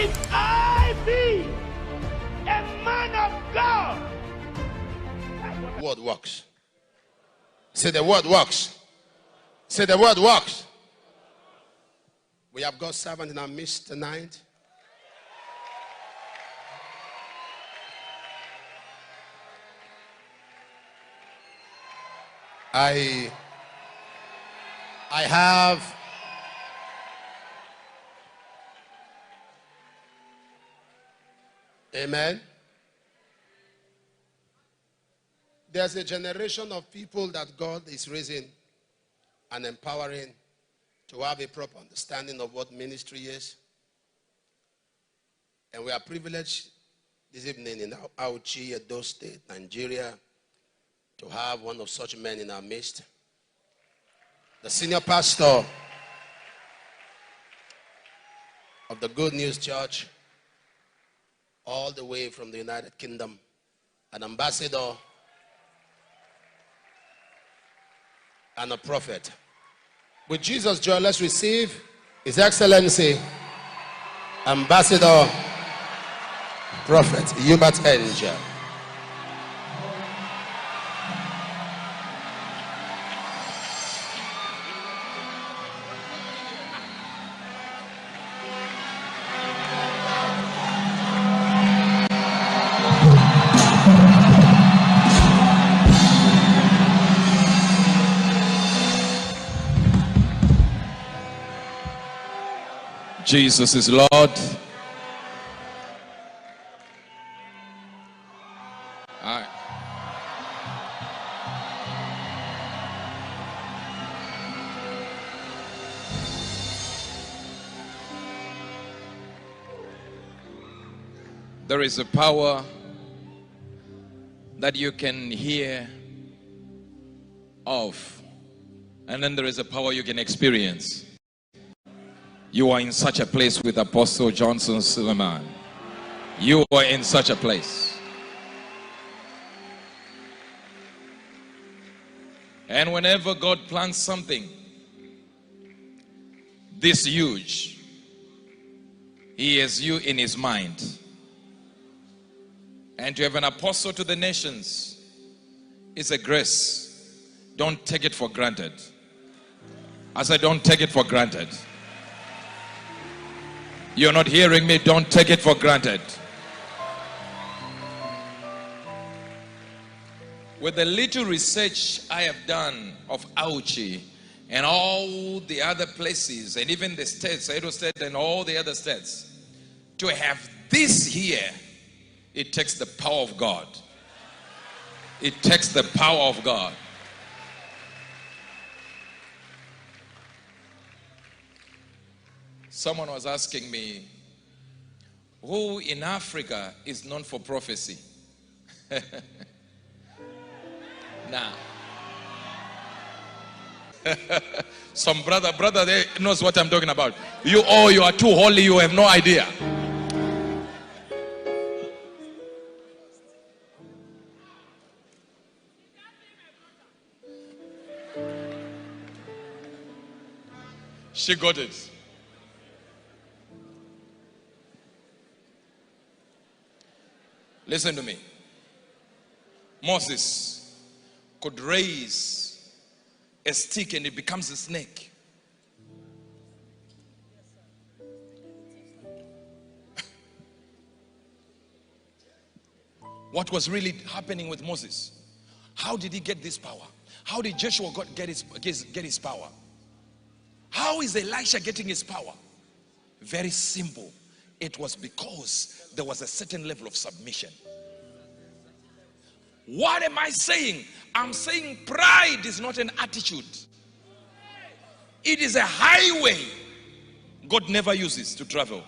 If I be a man of God, the word works. Say the word works. Say the word works. We have God's servant in our midst tonight. I have amen. There's a generation of people that God is raising and empowering to have a proper understanding of what ministry is. And we are privileged this evening in Auchi, Edo State, Nigeria, to have one of such men in our midst. The senior pastor of the Good News Church, all the way from the United Kingdom, an ambassador and a prophet. With Jesus' joy, let's receive His Excellency, Ambassador, Prophet Hubert Angel. Jesus is Lord. All right. There is a power that you can hear of, and then there is a power you can experience. You are in such a place with Apostle Johnson Suleiman. You are in such a place. And whenever God plans something this huge, He has you in His mind. And to have an apostle to the nations is a grace. Don't take it for granted. I said, don't take it for granted. You're not hearing me. Don't take it for granted. With the little research I have done of Auchi and all the other places and even the states, Edo State and all the other states, to have this here, it takes the power of God. It takes the power of God. Someone was asking me, who in Africa is known for prophecy? Now, some brother there knows what I'm talking about. You are too holy, you have no idea. She got it. Listen to me. Moses could raise a stick and it becomes a snake. What was really happening with Moses? How did he get this power? How did Joshua get his power? How is Elisha getting his power? Very simple. It was because there was a certain level of submission. What am I saying? I'm saying pride is not an attitude. It is a highway God never uses to travel.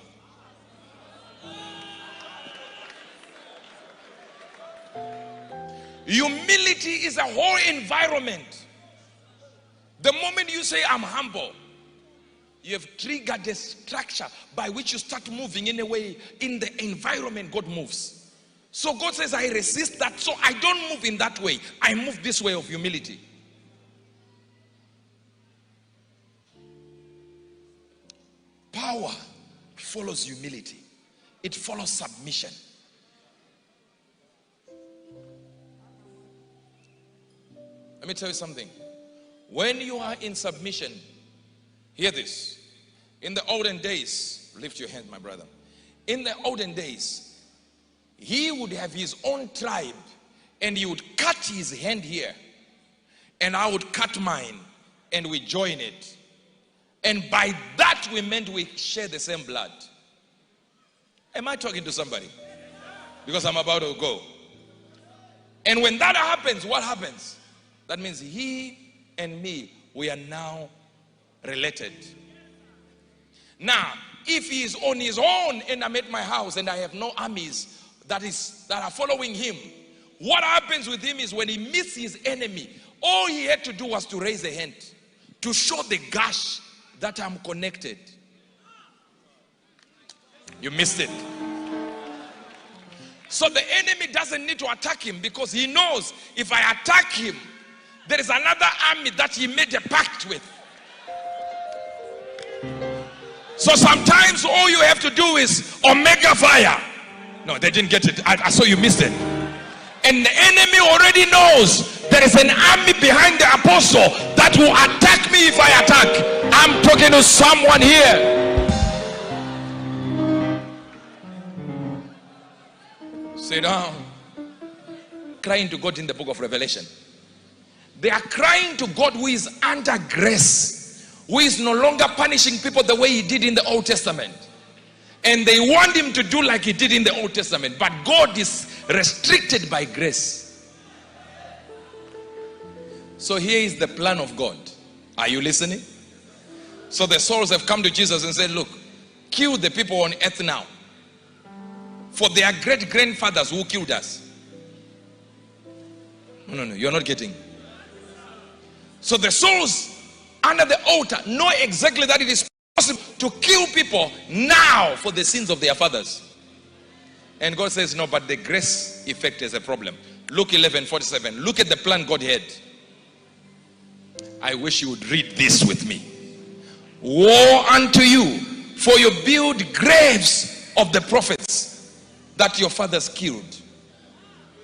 Humility is a whole environment. The moment you say, I'm humble, you have triggered a structure by which you start moving in a way in the environment God moves. So God says, I resist that, so I don't move in that way. I move this way of humility. Power follows humility. it follows submission. Let me tell you something. When you are in submission, hear this. In the olden days, lift your hand, my brother. In the olden days, he would have his own tribe and he would cut his hand here and I would cut mine and we join it. And by that we meant we share the same blood. Am I talking to somebody? Because I'm about to go. And when that happens, what happens? That means he and me, we are now related. Now, if he is on his own and I'm at my house and I have no armies that are following him, what happens with him is when he meets his enemy, all he had to do was to raise a hand to show the gash that I'm connected. You missed it. So the enemy doesn't need to attack him because he knows if I attack him, there is another army that he made a pact with. So sometimes all you have to do is omega fire. No, they didn't get it. I saw you missed it. And the enemy already knows there is an army behind the apostle that will attack me if I attack. I'm talking to someone here. Sit down. Crying to God in the book of Revelation. They are crying to God who is under grace, who is no longer punishing people the way he did in the Old Testament. And they want him to do like he did in the Old Testament. But God is restricted by grace. So here is the plan of God. Are you listening? So the souls have come to Jesus and said, look, kill the people on earth now. For their great-grandfathers who killed us. No, you're not getting. So the souls under the altar know exactly that it is possible to kill people now for the sins of their fathers. And God says, no, but the grace effect is a problem. Luke 11:47. Look at the plan God had. I wish you would read this with me. Woe unto you, for you build graves of the prophets that your fathers killed.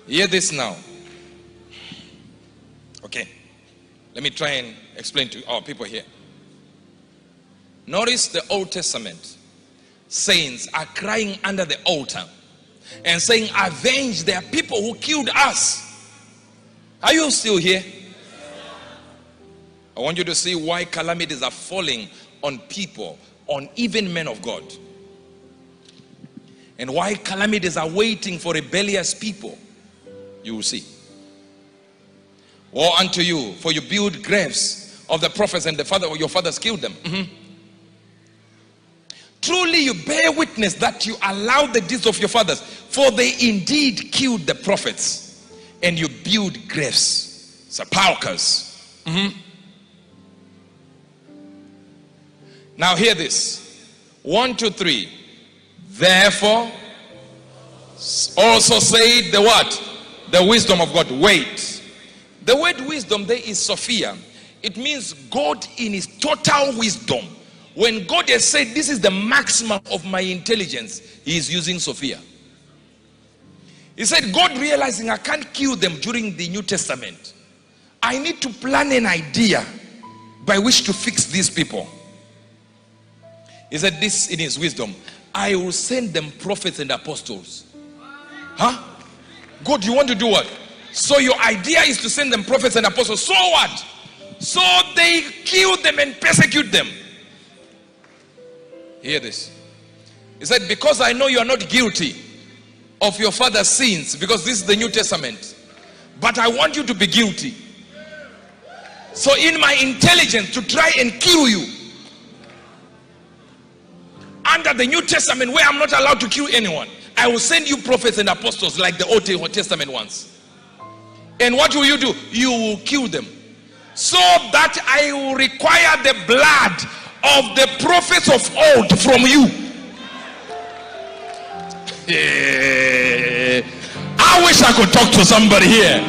Hear this now. Okay. Let me try and explain to our people here. Notice the Old Testament. Saints are crying under the altar and saying, avenge their people who killed us. Are you still here? I want you to see why calamities are falling on people, on even men of God. And why calamities are waiting for rebellious people. You will see. Woe unto you, for you build graves of the prophets and your fathers killed them. Truly you bear witness that you allowed the deeds of your fathers, for they indeed killed the prophets, and you build graves, sepulchres. Now hear this. 1, 2, 3. Therefore, also say the what? The wisdom of God. Wait. The word wisdom there is Sophia. It means God in his total wisdom. When God has said this is the maximum of my intelligence, he is using Sophia. He said, God realizing I can't kill them during the New Testament, I need to plan an idea by which to fix these people. He said this in his wisdom. I will send them prophets and apostles. Huh? God, you want to do what? So your idea is to send them prophets and apostles. So what? So they kill them and persecute them. Hear this. He said, because I know you are not guilty of your father's sins, because this is the New Testament, but I want you to be guilty. So in my intelligence to try and kill you, under the New Testament where I'm not allowed to kill anyone, I will send you prophets and apostles like the Old Testament ones. And what will you do? You will kill them, so that I will require the blood of the prophets of old from you. I wish I could talk to somebody here.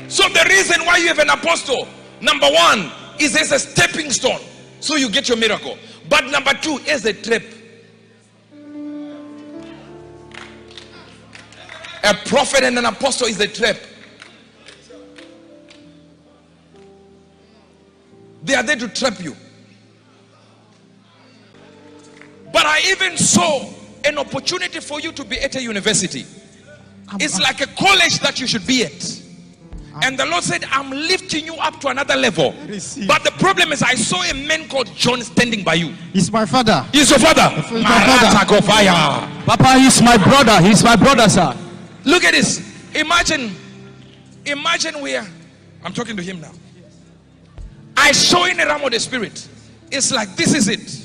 So the reason why you have an apostle, number one, is as a stepping stone, so you get your miracle. But number two, as a trap. A prophet and an apostle is a trap. They are there to trap you. But I even saw an opportunity for you to be at a university. It's like a college that you should be at. And the Lord said, I'm lifting you up to another level. But the problem is, I saw a man called John standing by you. He's my father. He's your father. My father. Papa, he's my brother. He's my brother, sir. Look at this. Imagine where I'm talking to him now. I saw in the realm of the spirit. It's like this is it.